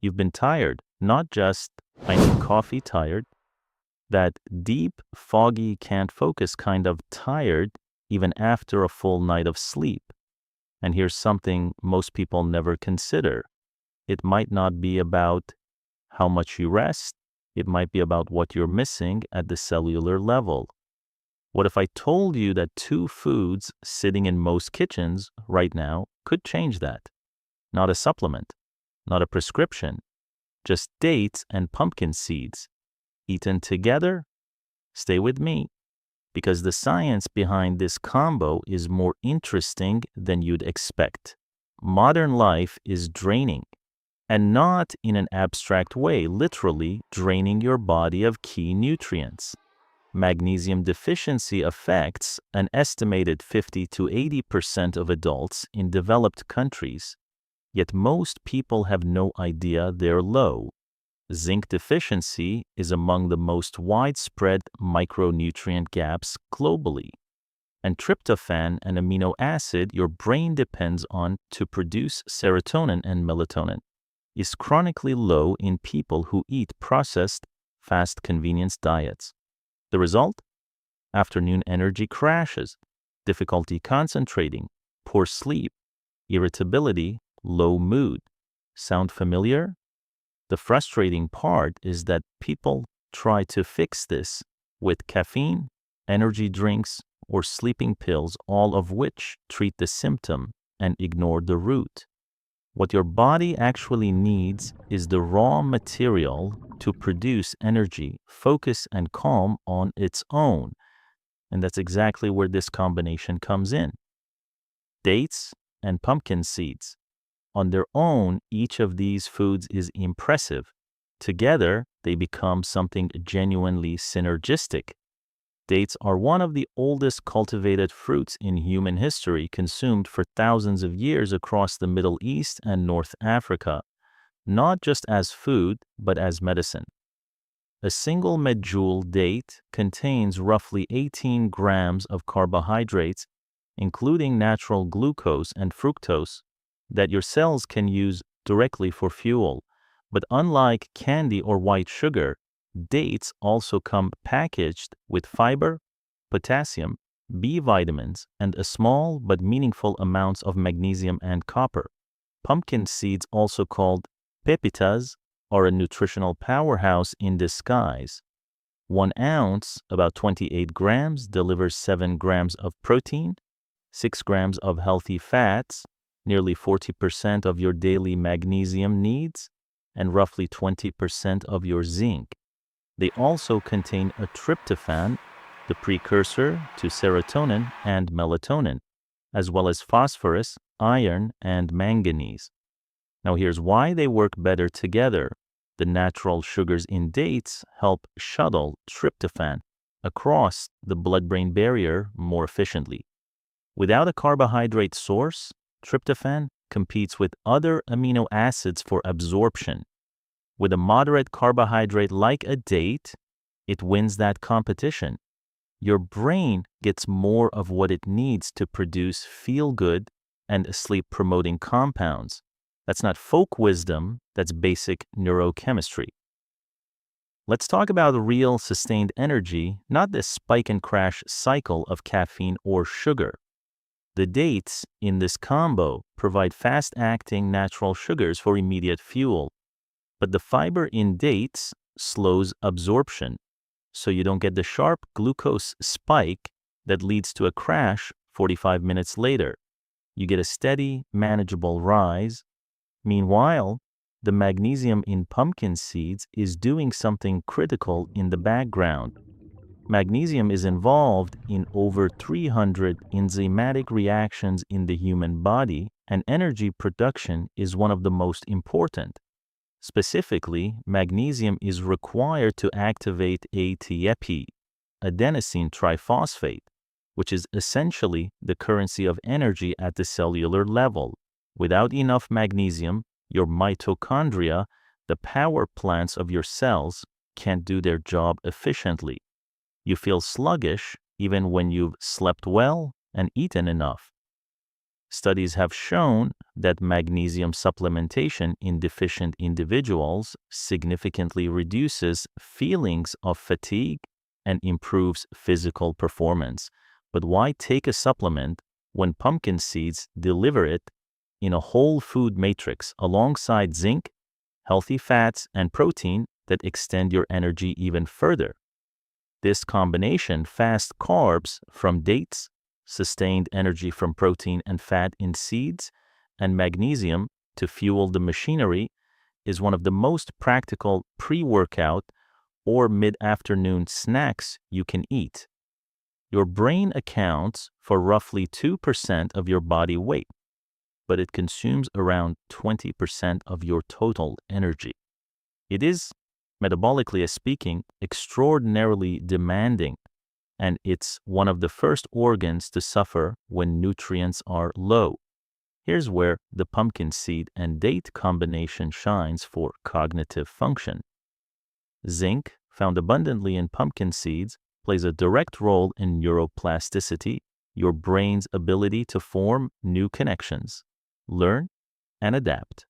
You've been tired, not just, I need coffee tired, that deep, foggy, can't focus kind of tired even after a full night of sleep. And here's something most people never consider. It might not be about how much you rest, it might be about what you're missing at the cellular level. What if I told you that two foods sitting in most kitchens right now could change that? Not a supplement, not a prescription, just dates and pumpkin seeds. Eaten together? Stay with me, because the science behind this combo is more interesting than you'd expect. Modern life is draining, and not in an abstract way, literally draining your body of key nutrients. Magnesium deficiency affects an estimated 50 to 80% of adults in developed countries, yet most people have no idea they're low. Zinc deficiency is among the most widespread micronutrient gaps globally. And tryptophan, an amino acid your brain depends on to produce serotonin and melatonin, is chronically low in people who eat processed, fast convenience diets. The result? Afternoon energy crashes, difficulty concentrating, poor sleep, irritability, low mood. Sound familiar? The frustrating part is that people try to fix this with caffeine, energy drinks, or sleeping pills, all of which treat the symptom and ignore the root. What your body actually needs is the raw material to produce energy, focus, and calm on its own. And that's exactly where this combination comes in. Dates and pumpkin seeds. On their own, each of these foods is impressive. Together, they become something genuinely synergistic. Dates are one of the oldest cultivated fruits in human history, consumed for thousands of years across the Middle East and North Africa, not just as food, but as medicine. A single medjool date contains roughly 18 grams of carbohydrates, including natural glucose and fructose, that your cells can use directly for fuel. But unlike candy or white sugar, dates also come packaged with fiber, potassium, B vitamins, and a small but meaningful amounts of magnesium and copper. Pumpkin seeds, also called pepitas, are a nutritional powerhouse in disguise. 1 ounce, about 28 grams, delivers 7 grams of protein, 6 grams of healthy fats, nearly 40% of your daily magnesium needs, and roughly 20% of your zinc. They also contain a tryptophan, the precursor to serotonin and melatonin, as well as phosphorus, iron, and manganese. Now here's why they work better together. The natural sugars in dates help shuttle tryptophan across the blood-brain barrier more efficiently. Without a carbohydrate source, tryptophan competes with other amino acids for absorption. With a moderate carbohydrate like a date, it wins that competition. Your brain gets more of what it needs to produce feel-good and sleep-promoting compounds. That's not folk wisdom, that's basic neurochemistry. Let's talk about real sustained energy, not this spike and crash cycle of caffeine or sugar. The dates in this combo provide fast-acting natural sugars for immediate fuel. But the fiber in dates slows absorption, so you don't get the sharp glucose spike that leads to a crash 45 minutes later. You get a steady, manageable rise. Meanwhile, the magnesium in pumpkin seeds is doing something critical in the background. Magnesium is involved in over 300 enzymatic reactions in the human body, and energy production is one of the most important. Specifically, magnesium is required to activate ATP, adenosine triphosphate, which is essentially the currency of energy at the cellular level. Without enough magnesium, your mitochondria, the power plants of your cells, can't do their job efficiently. You feel sluggish even when you've slept well and eaten enough. Studies have shown that magnesium supplementation in deficient individuals significantly reduces feelings of fatigue and improves physical performance. But why take a supplement when pumpkin seeds deliver it in a whole food matrix alongside zinc, healthy fats, and protein that extend your energy even further? This combination, fast carbs from dates, sustained energy from protein and fat in seeds, and magnesium to fuel the machinery, is one of the most practical pre-workout or mid-afternoon snacks you can eat. Your brain accounts for roughly 2% of your body weight, but it consumes around 20% of your total energy. It is, metabolically speaking, extraordinarily demanding, and it's one of the first organs to suffer when nutrients are low. Here's where the pumpkin seed and date combination shines for cognitive function. Zinc, found abundantly in pumpkin seeds, plays a direct role in neuroplasticity, your brain's ability to form new connections, learn, and adapt.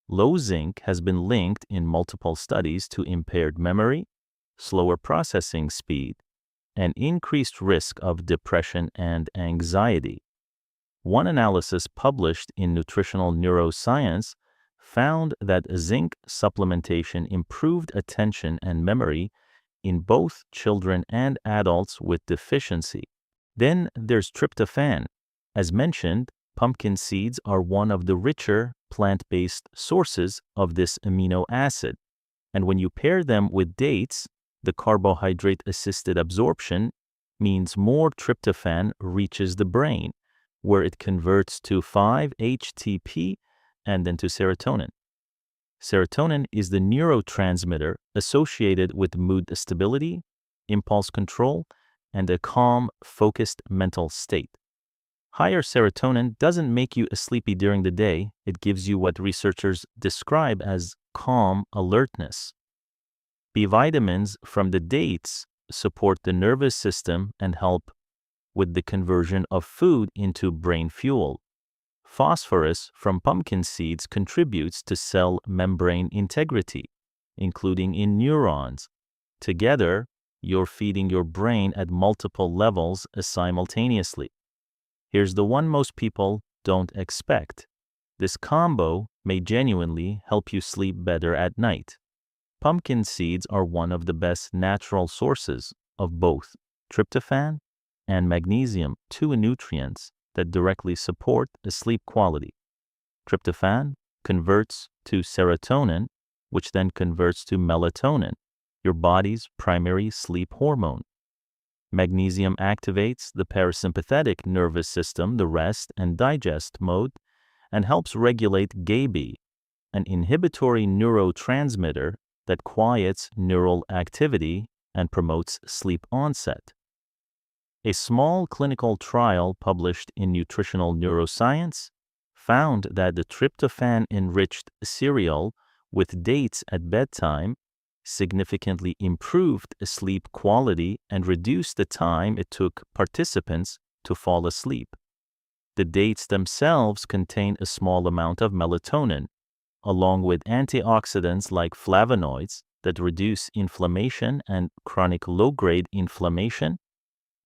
Low zinc has been linked in multiple studies to impaired memory, slower processing speed, and increased risk of depression and anxiety. One analysis published in Nutritional Neuroscience found that zinc supplementation improved attention and memory in both children and adults with deficiency. Then there's tryptophan. As mentioned, pumpkin seeds are one of the richer plant-based sources of this amino acid. And when you pair them with dates, the carbohydrate-assisted absorption means more tryptophan reaches the brain, where it converts to 5-HTP and then to serotonin. Serotonin is the neurotransmitter associated with mood stability, impulse control, and a calm, focused mental state. Higher serotonin doesn't make you sleepy during the day. It gives you what researchers describe as calm alertness. B vitamins from the dates support the nervous system and help with the conversion of food into brain fuel. Phosphorus from pumpkin seeds contributes to cell membrane integrity, including in neurons. Together, you're feeding your brain at multiple levels simultaneously. Here's the one most people don't expect. This combo may genuinely help you sleep better at night. Pumpkin seeds are one of the best natural sources of both tryptophan and magnesium, two nutrients that directly support sleep quality. Tryptophan converts to serotonin, which then converts to melatonin, your body's primary sleep hormone. Magnesium activates the parasympathetic nervous system, the rest and digest mode, and helps regulate GABA, an inhibitory neurotransmitter that quiets neural activity and promotes sleep onset. A small clinical trial published in Nutritional Neuroscience found that the tryptophan-enriched cereal with dates at bedtime significantly improved sleep quality and reduced the time it took participants to fall asleep. The dates themselves contain a small amount of melatonin, along with antioxidants like flavonoids that reduce inflammation, and chronic low-grade inflammation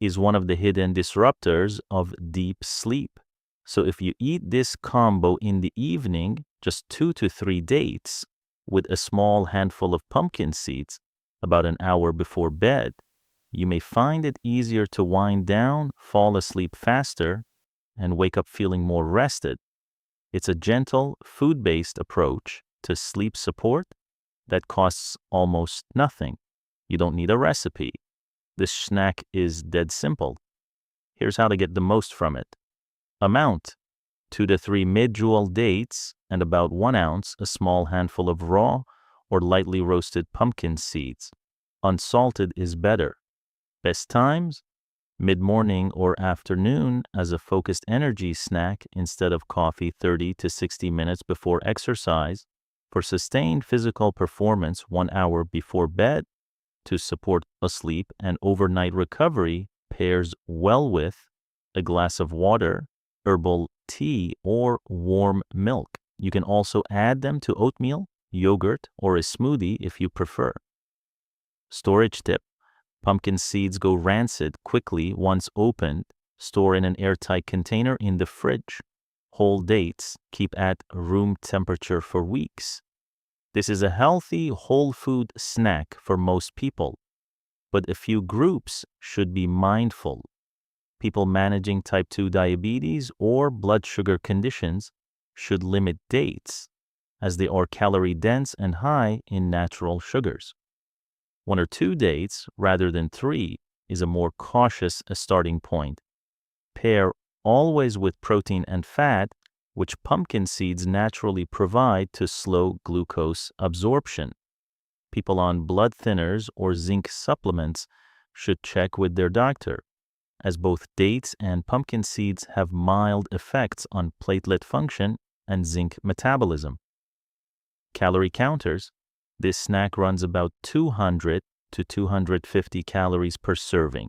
is one of the hidden disruptors of deep sleep. So if you eat this combo in the evening, just 2 to 3 dates, with a small handful of pumpkin seeds about an hour before bed, you may find it easier to wind down, fall asleep faster, and wake up feeling more rested. It's a gentle, food-based approach to sleep support that costs almost nothing. You don't need a recipe. This snack is dead simple. Here's how to get the most from it. Amount: 2 to 3 mid-jewel dates and about 1 ounce, a small handful of raw or lightly roasted pumpkin seeds. Unsalted is better. Best times: mid-morning or afternoon as a focused energy snack instead of coffee 30 to 60 minutes before exercise. For sustained physical performance, 1 hour before bed to support sleep and overnight recovery pairs well with a glass of water, herbal tea, or warm milk. You can also add them to oatmeal, yogurt, or a smoothie if you prefer. Storage tip: pumpkin seeds go rancid quickly once opened. Store in an airtight container in the fridge. Whole dates keep at room temperature for weeks. This is a healthy, whole food snack for most people, but a few groups should be mindful. People managing type 2 diabetes or blood sugar conditions should limit dates, as they are calorie dense and high in natural sugars. 1 or 2 dates rather than 3 is a more cautious starting point. Pair always with protein and fat, which pumpkin seeds naturally provide to slow glucose absorption. People on blood thinners or zinc supplements should check with their doctor, as both dates and pumpkin seeds have mild effects on platelet function and zinc metabolism. Calorie counters: this snack runs about 200 to 250 calories per serving.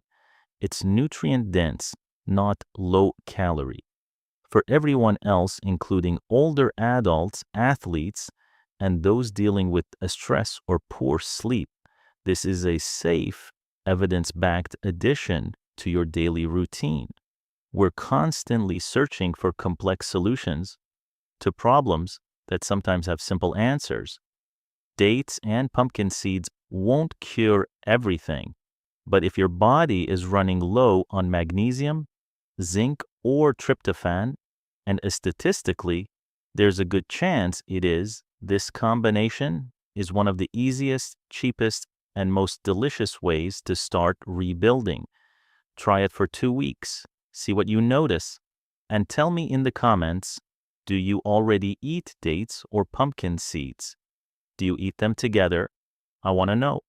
It's nutrient dense, not low calorie. For everyone else, including older adults, athletes, and those dealing with stress or poor sleep, this is a safe, evidence-backed addition to your daily routine. We're constantly searching for complex solutions to problems that sometimes have simple answers. Dates and pumpkin seeds won't cure everything, but if your body is running low on magnesium, zinc, or tryptophan, and statistically, there's a good chance this combination is one of the easiest, cheapest, and most delicious ways to start rebuilding. Try it for 2 weeks, see what you notice, and tell me in the comments, do you already eat dates or pumpkin seeds? Do you eat them together? I want to know.